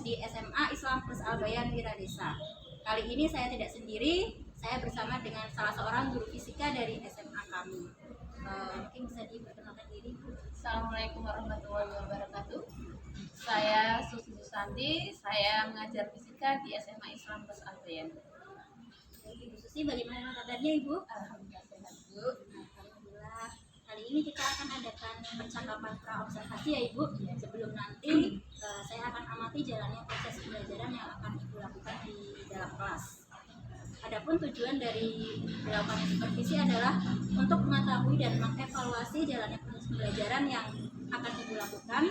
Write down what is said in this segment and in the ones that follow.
di SMA Islam Plus Al-Bayan Wiradesa. Kali ini saya tidak sendiri, saya bersama dengan salah seorang guru fisika dari SMA kami. Mungkin bisa diperkenalkan diri. Assalamualaikum warahmatullahi wabarakatuh. Saya Susi Susanti, saya mengajar fisika di SMA Islam Plus Al-Bayan. Ibu Susi, bagaimana kabarnya Ibu? Alhamdulillah sehat, Bu. Alhamdulillah. Kali ini kita akan adakan percakapan pra-observasi ya Ibu. Sebelum nanti saya akan amati jalannya proses pembelajaran yang akan Ibu lakukan di dalam kelas. Adapun tujuan dari dilakukannya supervisi adalah untuk mengetahui dan mengevaluasi jalannya proses pembelajaran yang akan Ibu lakukan,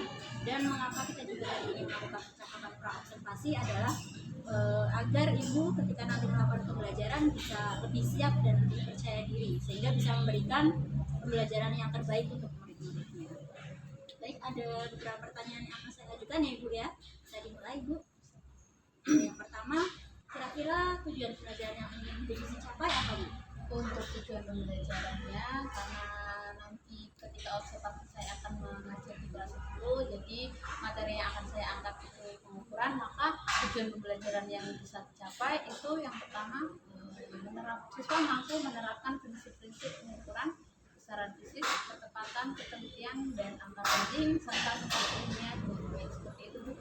dan mengapa kita juga hari ini melakukan percakapan pra-observasi adalah agar Ibu ketika nanti melakukan pembelajaran bisa lebih siap dan lebih percaya diri, sehingga bisa memberikan pembelajaran yang terbaik untuk murid-muridnya. Baik, ada beberapa pertanyaan yang akan saya ajukan ya Ibu ya. Saya dimulai Ibu. Yang pertama, kira-kira tujuan pembelajaran yang ingin Ibu capai apa Bu? Untuk tujuan pembelajarannya, karena nanti ketika observasi saya akan mengajar di kelas 10, jadi materi yang akan saya angkat itu pengukuran, maka tujuan pembelajaran yang bisa dicapai itu yang pertama, siswa mampu menerapkan prinsip-prinsip pengukuran besaran fizik, ketepatan, ketelitian, dan angka penting, serta sebagainya. Seperti itu Bu.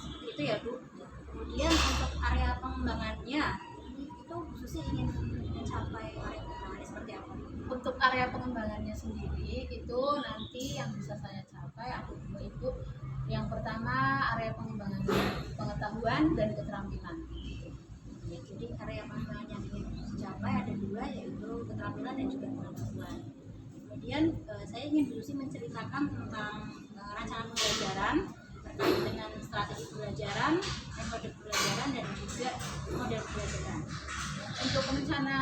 Seperti itu ya Bu. Kemudian untuk area pengembangannya, itu Susi ingin mencapai area pengembangannya seperti apa? Untuk area pengembangannya sendiri itu nanti yang bisa saya capai ada dua Ibu. Yang pertama area pengembangannya pengetahuan dan keterampilan. Ya, jadi area pengembangan yang ingin dicapai ada dua, yaitu keterampilan dan juga pengetahuan. Kemudian saya ingin Susi menceritakan tentang rancangan pembelajaran terkait dengan strategi pembelajaran, metode pembelajaran, dan juga model pembelajaran. Untuk rencana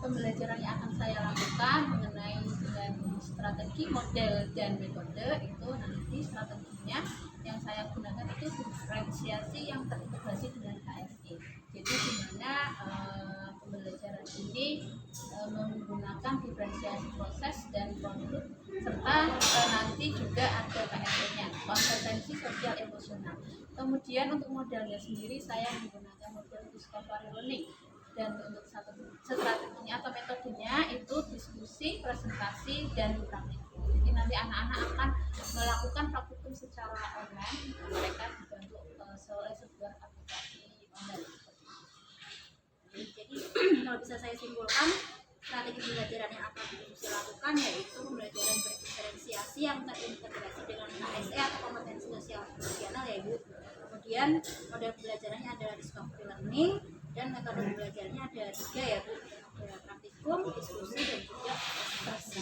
pembelajaran yang akan saya lakukan mengenai dengan strategi, model, dan metode, itu nanti strateginya yang saya gunakan itu diferensiasi yang terintegrasi dengan KSE. Jadi di mana pembelajaran ini menggunakan diferensiasi proses dan produk, serta nanti juga ada KSE-nya, kompetensi sosial emosional. Kemudian untuk modelnya sendiri saya menggunakan model discovery learning, dan untuk strateginya atau metodenya itu diskusi, presentasi, dan praktikum. Jadi nanti anak-anak akan melakukan praktikum secara online, mereka dibantu oleh sebuah aplikasi online. Jadi kalau bisa saya simpulkan, strategi pembelajaran yang akan Susi lakukan yaitu pembelajaran berdiferensiasi yang terintegrasi dengan KSE atau kompetensi sosial emosional ya Ibu. Kemudian model pembelajarannya adalah discovery learning, dan metode pembelajarannya ada tiga ya Bu, ada praktikum, diskusi, dan juga presentasi.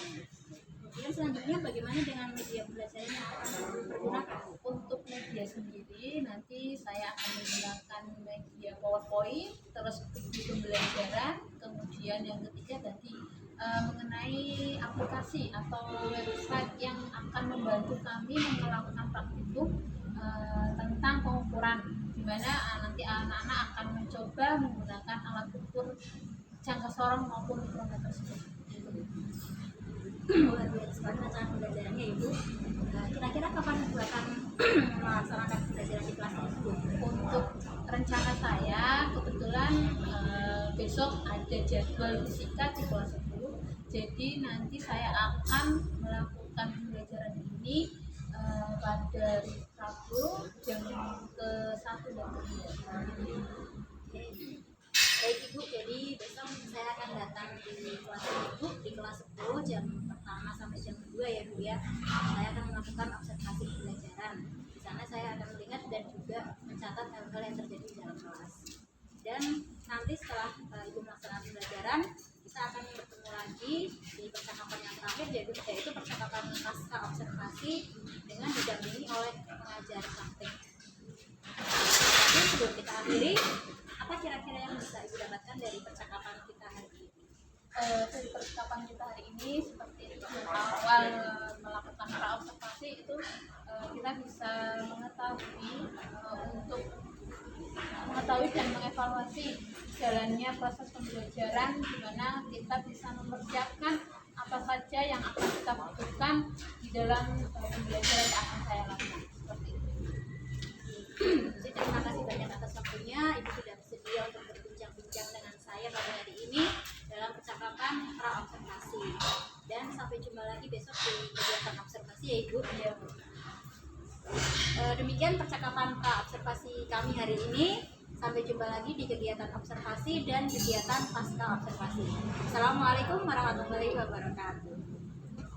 Kemudian selanjutnya bagaimana dengan media pembelajaran yang akan dipergunakan? Untuk media sendiri nanti saya akan menggunakan media PowerPoint, terus buku pembelajaran, kemudian yang ketiga tadi mengenai aplikasi atau website yang akan membantu kami melakukan praktikum tentang pengukuran, di mana nanti anak-anak akan mencoba menggunakan alat ukur jangka sorong maupun mikrometer tersebut. Luar biasa sekali rancangan pembelajarannya Ibu. Kira-kira kapan Ibu akan melaksanakan pembelajaran di kelas tersebut? Untuk rencana saya kebetulan besok ada jadwal fisika di kelas 10, jadi nanti saya akan melakukan pembelajaran ini pada Rabu jam ke-1 dan ke-2. Baik Ibu, jadi besok saya akan datang di kelas Ibu di kelas 10 jam pertama sampai jam kedua ya Bu ya. Saya akan melakukan observasi pembelajaran. Di sana saya akan melihat dan juga mencatat hal-hal yang terjadi di dalam kelas. Dan nanti setelah Ibu melaksanakan pembelajaran, kita akan bertemu lagi di percakapan yang terakhir, yaitu percakapan pasca observasi dengan didampingi oleh pengajar praktik. Jadi sebelum kita akhiri, apa kira-kira yang bisa Ibu dapatkan dari percakapan kita hari ini? Dari percakapan kita hari ini, seperti awal melakukan pra-observasi itu kita bisa mengetahui dan mengevaluasi jalannya proses pembelajaran, di mana kita bisa mempersiapkan apa saja yang akan kita butuhkan di dalam pembelajaran yang akan saya lakukan. Demikian percakapan observasi kami hari ini. Sampai jumpa lagi di kegiatan observasi dan kegiatan pasca observasi. Assalamualaikum warahmatullahi wabarakatuh.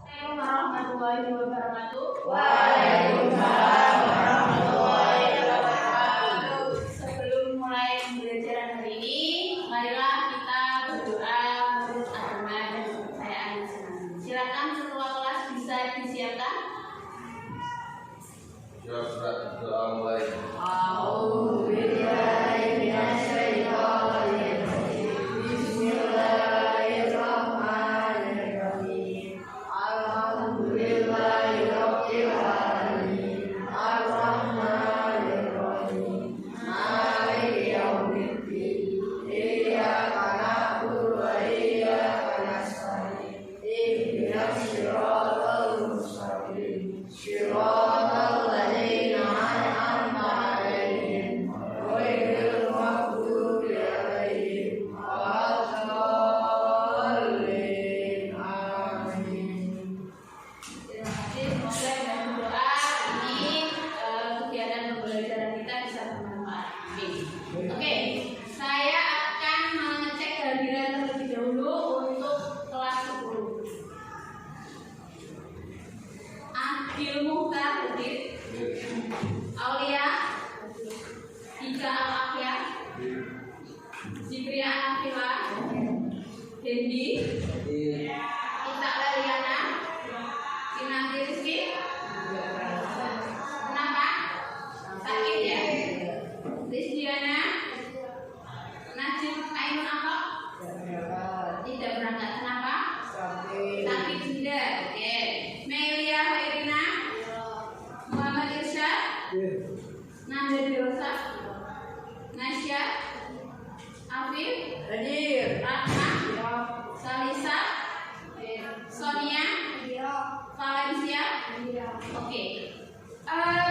Warahmatullahi wabarakatuh. Waalaikumsalam warahmatullahi wabarakatuh. Sebelum mulai pembelajaran hari ini, marilah kita berdoa menurut agama dan kepercayaan masing-masing. Silakan ketua kelas bisa disiapkan. Surat doa mulai.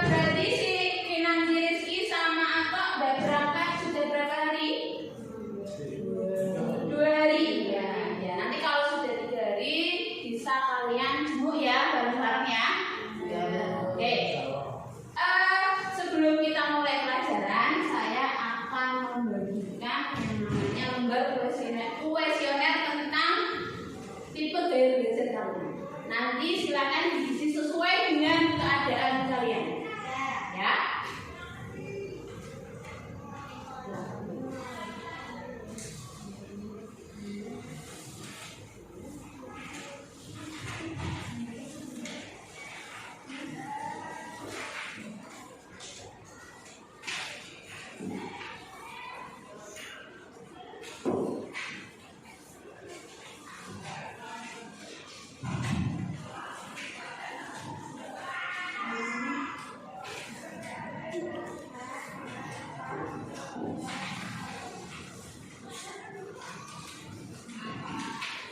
Berarti si Kinanti Rizky sama Atok udah berangkat sudah berapa hari? 2 hari. Ya. Nanti kalau sudah 3 hari bisa kalian jenguk ya bareng-bareng ya. Oke. Sebelum kita mulai pelajaran, saya akan membagikan yang namanya lembar kuesioner tentang tipe gaya belajar kalian. Nanti silakan diisi sesuai dengan keadaan kalian. Ya.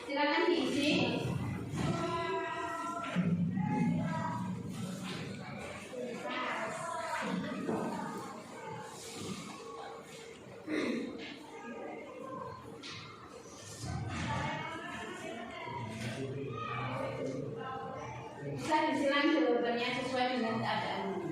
Silakan diisi. Bisa disilang jawabannya sesuai dengan keadaannya.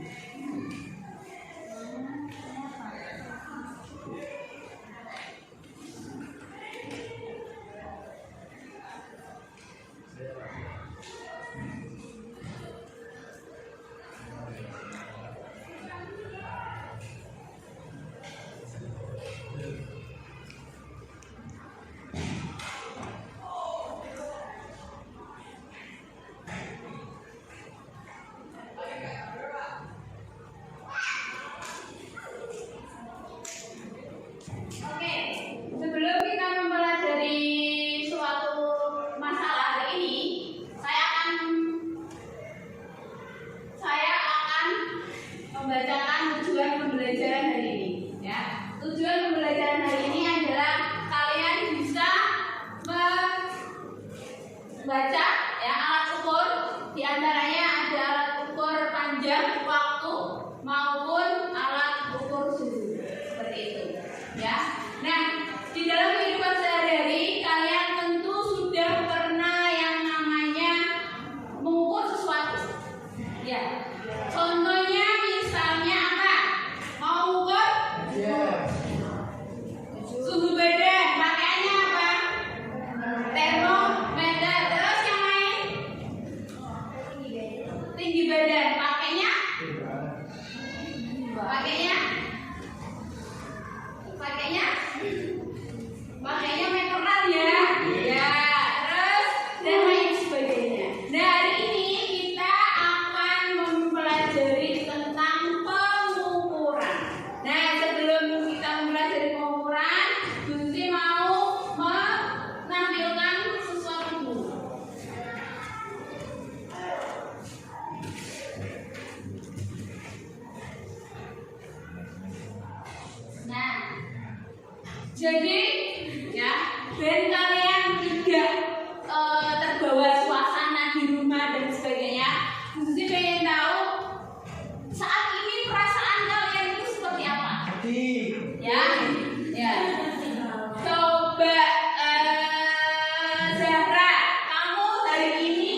Oke, sebelum kita mempelajari suatu masalah hari ini, saya akan membacakan tujuan pembelajaran hari ini. Ya, tujuan pembelajaran hari ini adalah kalian bisa membaca ya alat ukur, diantaranya ada alat ukur panjang waktu maupun alat ukur suhu seperti itu. Ya, nah di dalam kehidupan sehari-hari kalian tentu sudah pernah yang namanya mengukur sesuatu. Ya, contohnya misalnya Pakainya meteran ya. Ya, terus dan lain sebagainya. Nah, hari ini kita akan mempelajari tentang pengukuran. Nah, sebelum kita mempelajari pengukuran, Gusti mau menampilkan sesuatu dulu. Nah, jadi ya, dan kalian tidak terbawa suasana di rumah dan sebagainya. Gusti pengen tahu saat ini perasaan kalian itu seperti apa? Ya, ya. Coba Zahra, kamu hari ini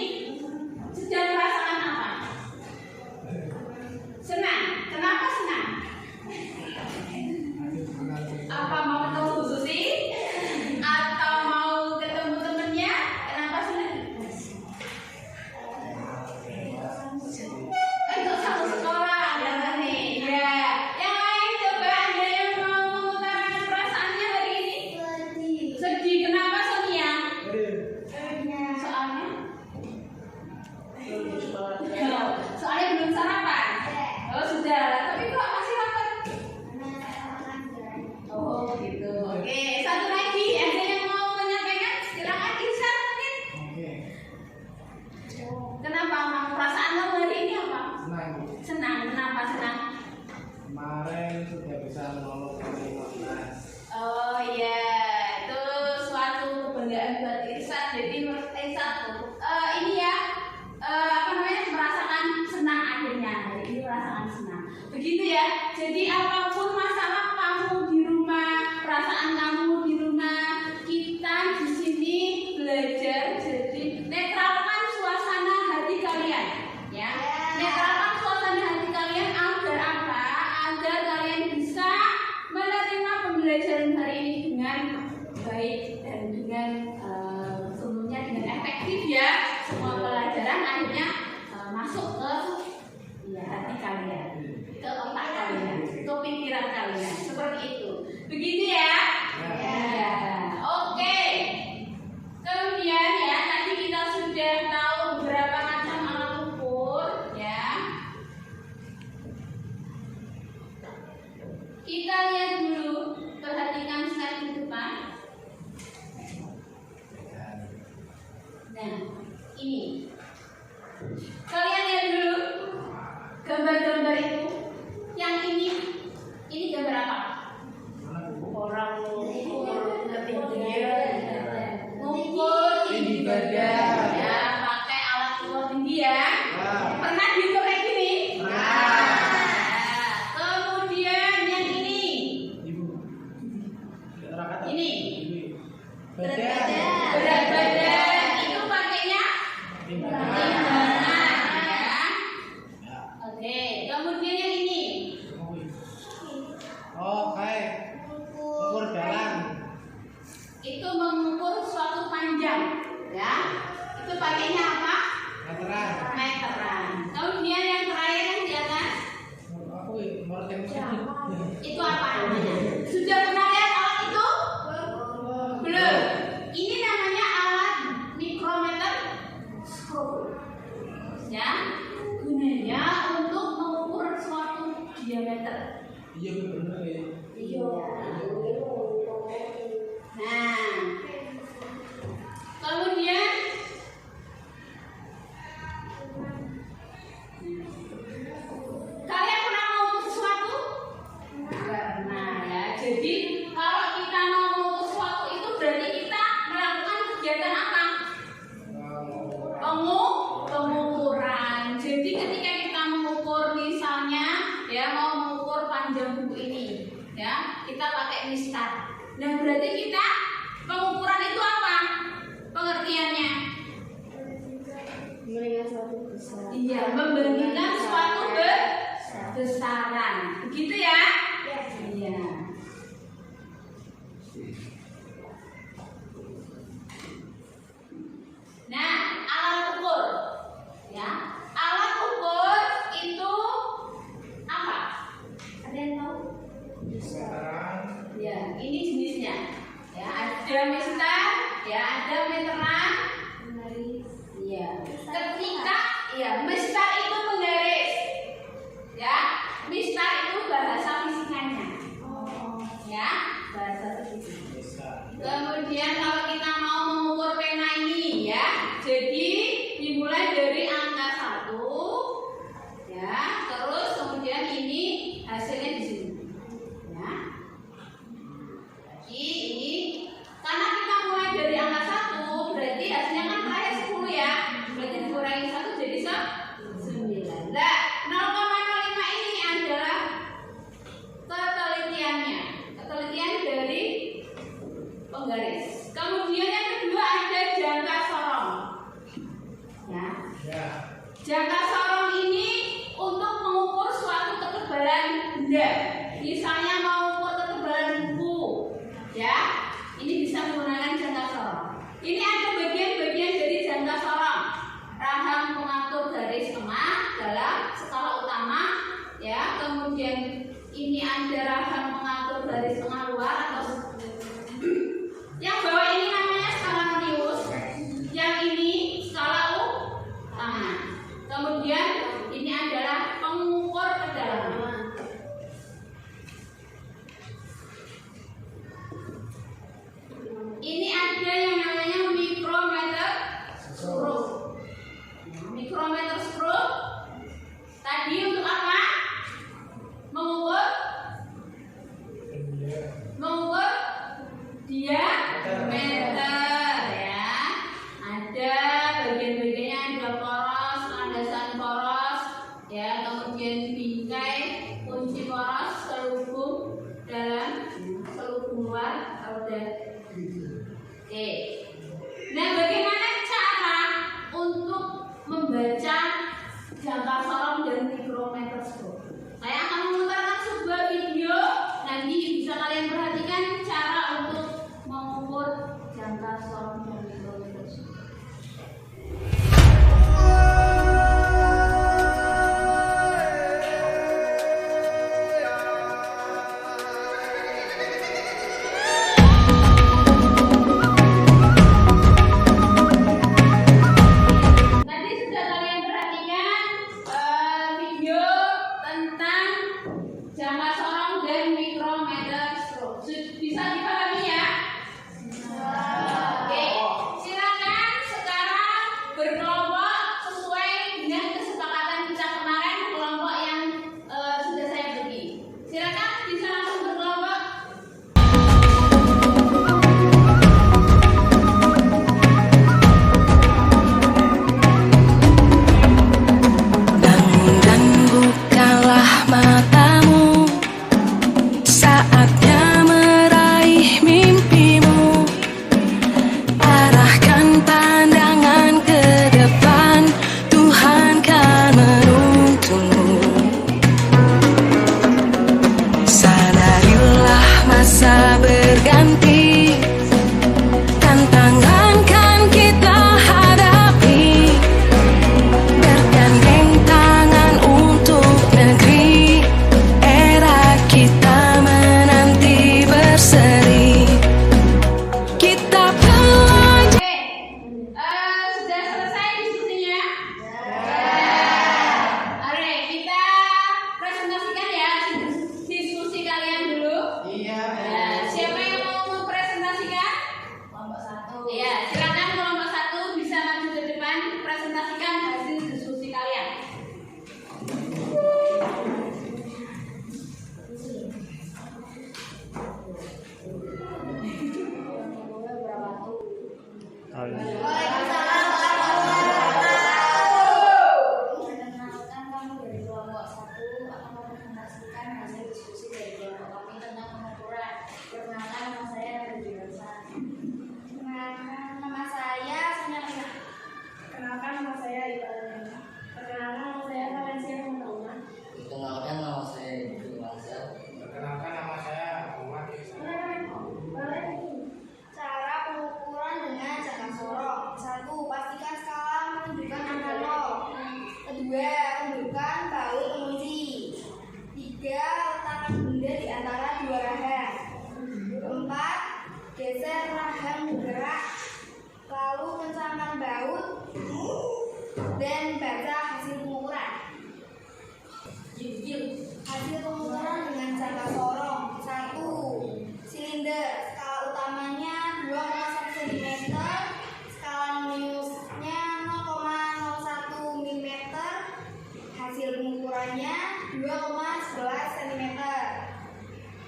sedang merasakan apa? Senang. Kenapa senang? Apa mau ketemu Bu Susi? Atau mau ketemu temennya? Kenapa senang? Untuk satu sekolah ada nih. Ya. Yang lain coba ada yang mau mengutarakan perasaannya hari ini? Sedih. Kenapa Sonia? Soalnya? Soalnya belum sarapan. Oh sudah. Tapi kok masih lapar? Oh gitu. Oke, satu lagi ada yang mau menyampaikan? Silakan Irsan mungkin. Kenapa Mang? Perasaan kamu hari ini apa? Senang. Kenapa senang? Kemarin sudah bisa menolong kami 15. Oh iya, itu suatu kebanggaan buat Irsan. Jadi Irsan ini ya apa namanya merasakan senang akhirnya. Hari ini merasakan senang. Begitu ya. Jadi apapun masalah kamu di rumah, perasaan kamu di rumah, kita di sini belajar. Jadi netralkan suasana hati kalian, ya. Netralkan suasana hati kalian agar apa? Agar kalian bisa menerima pembelajaran hari ini dengan baik dan dengan semuanya dengan efektif ya. Semua pelajaran akhirnya masuk ke hati kalian, ke otak kalian, ke pikiran kalian, seperti itu. Begitu ya? Ya. Oke. Kemudian ya, tadi kita sudah tahu beberapa macam alat ukur ya. Kita lihat dulu, perhatikan slide di depan. Nah, ini. Kalian lihat dulu gambar-gambar itu. Yang ini gambar apa? Orang ngukur ketinggian, ngukur tinggi badan, ya pakai alat ukur tinggi ya. Pernah diukur kayak gini? Kemudian yang ini, ini berat badan itu pakainya timbangan ya. Oke, kemudian yang ini. Ukur jalan. Itu mengukur suatu panjang ya. Itu pakainya apa? Meteran. Kemudian yang terakhir yang di atas itu apa namanya? Sudah pernah lihat alat itu? Belum. Ini namanya alat mikrometer ya. Gunanya untuk mengukur suatu diameter. Iya benar ya. Iya. Nah, kemudian kalian pernah mau sesuatu? Pernah ya. Jadi kalau kita mau sesuatu itu berarti kita melakukan kegiatan apa? Pengukuran. Jadi ketika kita mengukur misalnya ya mau mengukur panjang buku ini ya kita pakai mistar. Nah berarti kita pengukuran itu apa pengertiannya? Iya, membandingkan suatu besaran. Begitu ya? Iya. Nah, alat ukur ya. Alat ukur itu ada meteran. Iya. Ketika mistar itu menggaris. Ya, mistar itu bahasa fisikanya. Ya, bahasa fisika. Kemudian kalau kita mau mengukur pena ini ya, jadi dimulai dari angka 1 ya, terus kemudian ini hasilnya di sini. Ya. Jadi ini karena kita mulai dari angka 1, berarti hasilnya kan terakhir 10 ya. Berarti dikurangi 1 jadi 9. Nah, 0,05 ini adalah ketelitiannya. Ketelitian dari penggaris. Kemudian yang kedua ada jangka sorong. Ya. Jangka sorong ini untuk mengukur suatu ketebalan benda. Misalnya mau ukur ketebalan buku, ya. Ini bisa menggunakan jangka sorong. Ini ada bagian-bagian dari jangka sorong. Rahang pengatur garis tengah dalam skala utama, ya. Kemudian ini ada rahang pengatur garis tengah luar atau yang bawah ini namanya skala radius, yang ini skala utama. Kemudian ini adalah pengukur kedalaman. Ini ada yang namanya mikrometer screw. Mikrometer screw tadi untuk apa? Mengukur diameter ya. Ada bagian-bagiannya, ada poros, landasan poros ya, kemudian bingkai, kunci poros, selubung dalam, selubung luar, kalau udah. Oke. Nah, bagaimana cara untuk membaca jangka sorong dan mikrometer screw? Saya akan memutarkan sebuah video, nanti bisa kalian perhatikan cara untuk mengukur jangka sorong dan mikrometer screw. Hasil pengukuran dengan jangka sorong 1. Silinder, skala utamanya 2,1 cm, skala minusnya 0,01 mm. Hasil pengukurannya 2,11 cm.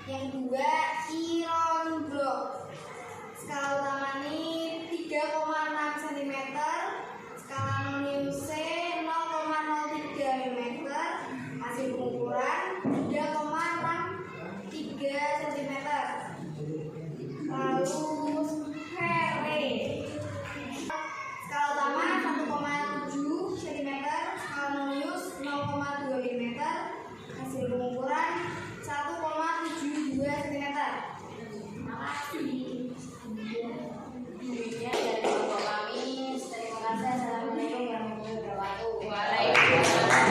Yang kedua, iron block, skala utamanya 3,6 cm, skala minusnya 0,03 mm. Hasil pengukuran 3,63 cm. Lalu sfere, skala utama 1,7 cm, skala minus 0,2 mm. Hasil pengukuran 1,72 cm. Terima kasih. Demikian dari kelompok kami. Terima kasih. Assalamualaikum warahmatullahi wabarakatuh. Waalaikumsalam.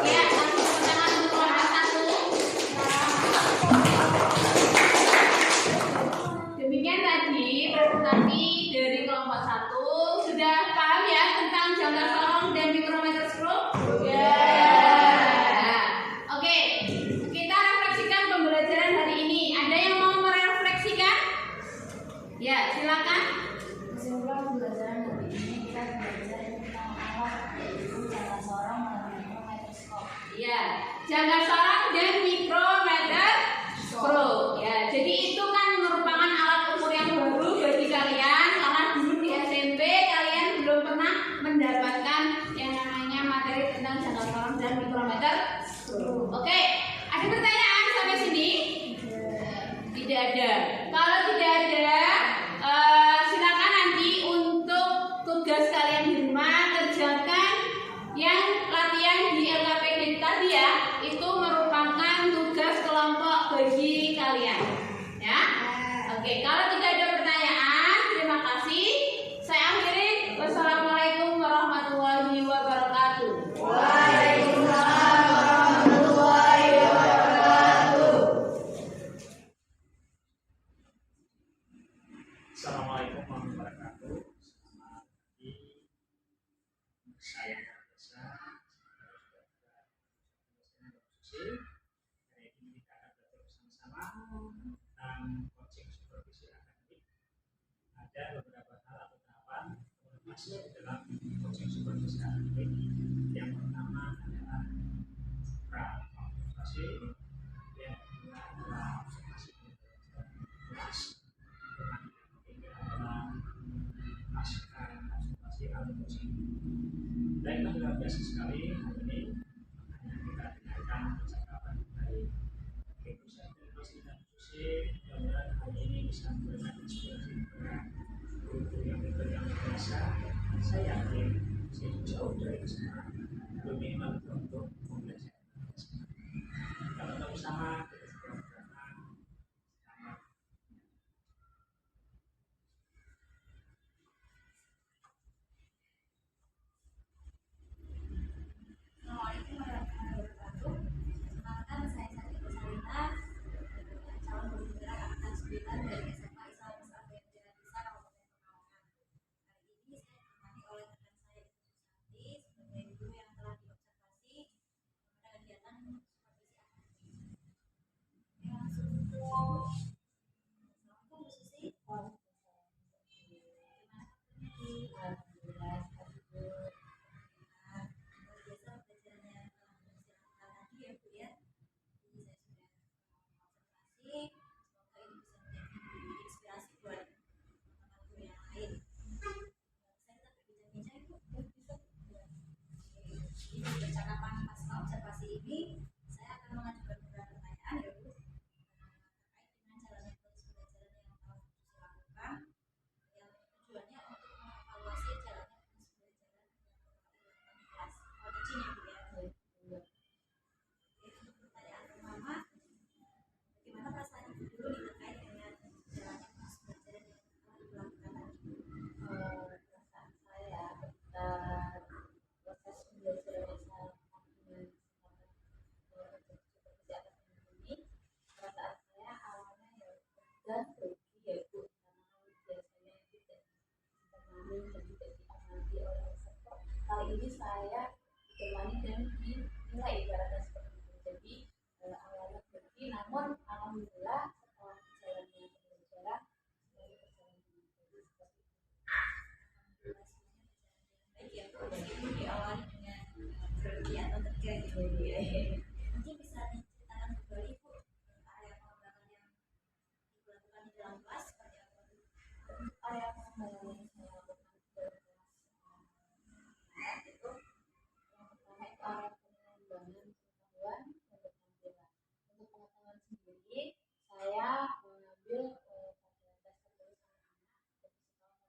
Ya, langsung tangan untuk kelompok 1. Demikian tadi presentasi dari kelompok 1. Sudah paham ya tentang jangka sorong dan micrometer screw? Ya. Oke, kita refleksikan pembelajaran hari ini. Ada yang mau merefleksikan? Ya, silakan. Kesimpulan pembelajaran hari ini kita belajar tentang alat yaitu jangka sorong dan mikrometroskop. Ya, jangka sorong dan mikrometer screw. Ya, jadi itu kan merupakan alat ukur yang baru bagi kalian karena dulu di SMP kalian belum pernah mendapatkan yang namanya materi tentang jangka sorong dan mikrometer screw. Oke, ada pertanyaan sampai sini? Tidak ada. Kalau tidak ada, silakan nanti untuk tugas kalian di rumah kerjakan yang latihan di LKPD tadi ya. Itu merupakan tugas kelompok bagi kalian. Ya. Oke, kalau tidak ada pertanyaan, terima kasih. Saya akhiri. Wassalamualaikum warahmatullahi wabarakatuh. Waalaikumsalam warahmatullahi wabarakatuh. Assalamualaikum warahmatullahi wabarakatuh. Selamat pagi. Saya Nafisa. Hari ini kita akan belajar bersama-sama tentang coaching supervisi akademik. Ada beberapa hal atau tahapan masuk di dalam coaching supervisi akademik. Yang pertama adalah pra-observasi, yang kedua adalah observasi kelas, yang ketiga adalah pasca observasi atau coaching. Baiklah, luar biasa sekali hari ini kita dengarkan percakapan dari Ibu Syafir Masih dan Susi. Mudah-mudahan hari ini bisa memberikan inspirasi kepada guru yang luar biasa. Saya yakin saya jauh dari kesempatan minimal untuk belajar. Kalau kita bersama kita segera berjalan. Assalamualaikum warahmatullahi wabarakatuh. Perkenalkan, saya Sari Salina, calon guru penggerak angkatan 9 dari SMA Islam Besar Bendera Desa Kabupaten Pekalongan. Hari ini saya ditemani oleh rekan saya Ibu Susanti sebagai guru yang telah diobservasi pada kegiatan supervisi akademik. Oke, langsung. Assalamualaikum Bu Susi. Gimana kabarnya? Alhamdulillah. Biasa pelajarannya telah tadi ya Bu ya. Jadi saya sudah observasi, semoga ini bisa menjadi inspirasi buat teman-teman guru yang lain. Saya tetap berbincang-bincang Bu. Jadi di percakapan pasca observasi ini saya akan mengajukan beberapa pertanyaan ya Bu, terkait dengan jalannya proses pembelajaran yang telah dilakukan, yang tujuannya untuk mengevaluasi jalannya proses pembelajaran yang telah dilakukan di kelas. Coaching ya Bu ya. Mungkin bisa diceritakan kembali Bu, area pengembangan yang dilakukan di dalam kelas seperti apa? Area pengembangan yang saya lakukan di dalam kelas itu yang pertama itu area pengembangan pengetahuan dan keterampilan. Untuk pengetahuan sendiri, saya mengambil pada tes tertulis anak-anak jadi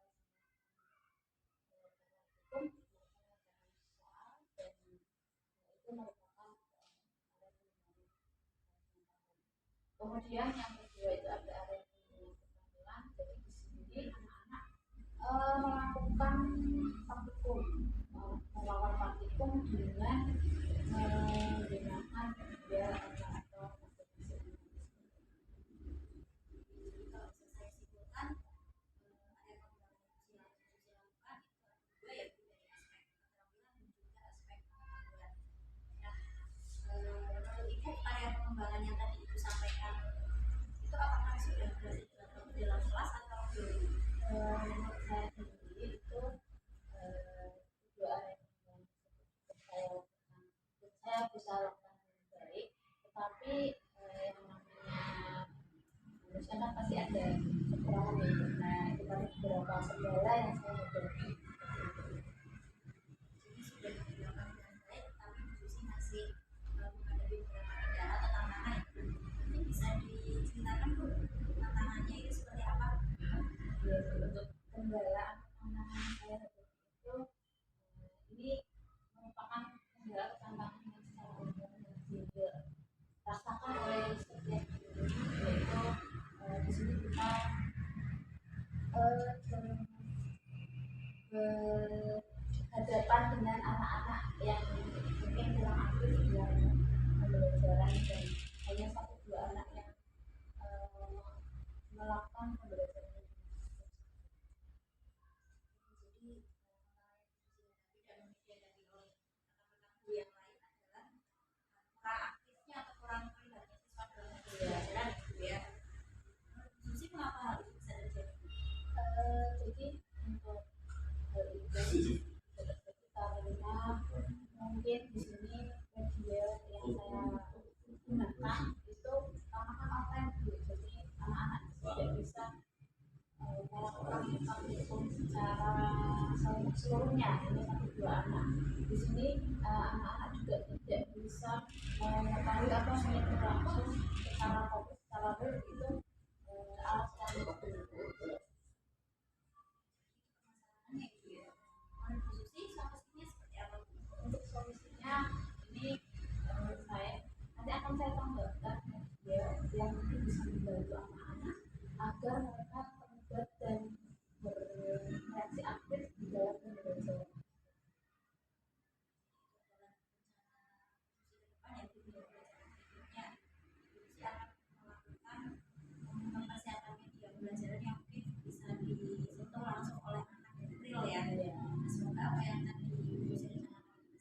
sekolah hukum pengerjaan soal dan itu merupakan area pengembangan. Kemudian yang kedua itu ada area pengembangan keterampilan. Jadi di sini anak-anak melakukan praktikum, melakukan praktikum dengan menggunakan media atau aplikasi. Kalau bisa saya simpulkan, area pengembangan yang Susi lakukan itu ada dua, yaitu dari aspek keterampilan dan juga aspek pengetahuan. Nah, menurut Ibu, area pengembangan yang tadi Ibu sampaikan itu apakah sudah berhasil dilakukan di dalam kelas atau belum? Menurut saya sendiri itu dua area pengembangan tersebut saya bisa lakukan dengan baik, tetapi yang namanya manusia kan pasti ada kekurangan ya. Nah itu kan beberapa kendala yang saya hadapi. Jadi sudah dilakukan dengan baik, tapi Bu Susi masih menghadapi beberapa kendala atau tantangan. Mungkin bisa diceritakan Bu, tantangannya itu seperti apa? Ya, untuk kendala tantangan saya hadapi itu ini merupakan kendala atau tantangan yang secara umum yang dirasakan oleh setiap individu, yaitu di sini kita berhadapan dengan anak-anak yang mungkin kurang aktif dalam pembelajaran dan hanya satu dua anak yang melakukan pembelajaran. Jadi tantangan yang Bu Susi hadapi dan mungkin dihadapi oleh rekan-rekan Bu yang lain adalah kurang aktifnya atau kurang terlibatnya siswa dalam pembelajaran gitu ya. Menurut Bu Susi mengapa hal itu bisa terjadi? Jadi untuk hal itu terjadi karena mungkin di sini media yang saya gunakan itu karena kan online Bu, jadi anak-anak tidak bisa melakukan praktikum secara seluruhnya, ini satu dua anak. Di sini anak-anak juga tidak bisa mengetahui apa yang berlangsung secara fokus, secara real itu alat yang berbeda. Permasalahannya gitu ya. Menurut Bu Susi solusinya seperti apa Bu? Untuk solusinya ini menurut saya nanti akan saya tambahkan media yang mungkin bisa membantu anak-anak agar mereka terlibat dan bereaksi aktif di dalam pembelajaran. Dalam rencana Bu Susi ke depan ya Bu, di pembelajaran berikutnya Bu Susi akan melakukan mempersiapkan media pembelajaran yang mungkin bisa disentuh langsung oleh anak dan real ya. Nah, semoga apa yang tadi Bu Susi rencanakan bisa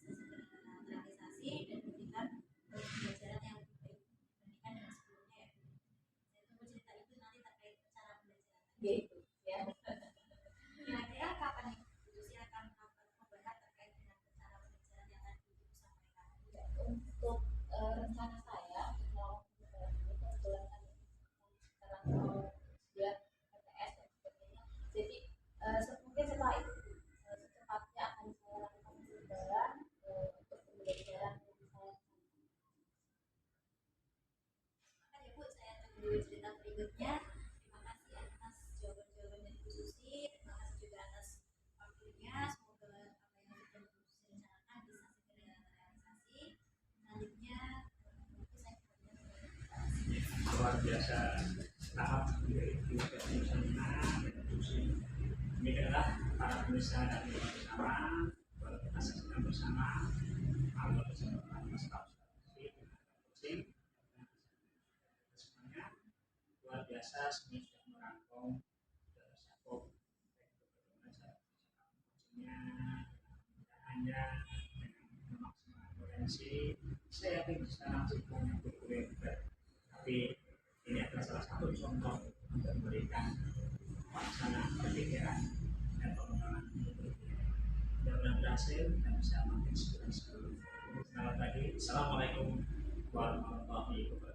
segera terrealisasi dan memberikan pembelajaran yang lebih baik dibandingkan dengan sebelumnya ya. Saya tunggu cerita itu nanti terkait cara belajar tadi. Gitu ya. Kira-kira kapan nih Bu Susi akan membahas terkait dengan cara pembelajaran yang tadi Ibu sampaikan? Untuk rencana saya mau ini kebetulan kan sekarang mau buat PTS dan sebagainya. Jadi mungkin setelah itu secepatnya akan saya lakukan perubahan untuk pembelajaran yang saya Maka ya Bu, saya tunggu cerita berikutnya. Terima kasih atas jawaban-jawaban dari Bu Susi. Terima kasih juga atas waktunya. Semoga apa yang sudah Bu Susi rencanakan bisa segera terrealisasi. Selanjutnya, mungkin saya kembali luar biasa tahap dari diskusi. Ini adalah para pemirsa dari bersama, kita saksikan bersama alur kesempatan masalah semuanya luar biasa. Semua sudah merangkum sudah satu bagaimana cara coachingnya, hanya dengan memaksimalkan potensi. Saya yakin sekarang cukup berbeda, tapi ini adalah salah satu contoh untuk memberikan pelaksanaan pemikiran dan pengembangan. Mudah-mudahan berhasil dan bisa makin segera. Sekali lagi, Assalamualaikum warahmatullahi wabarakatuh.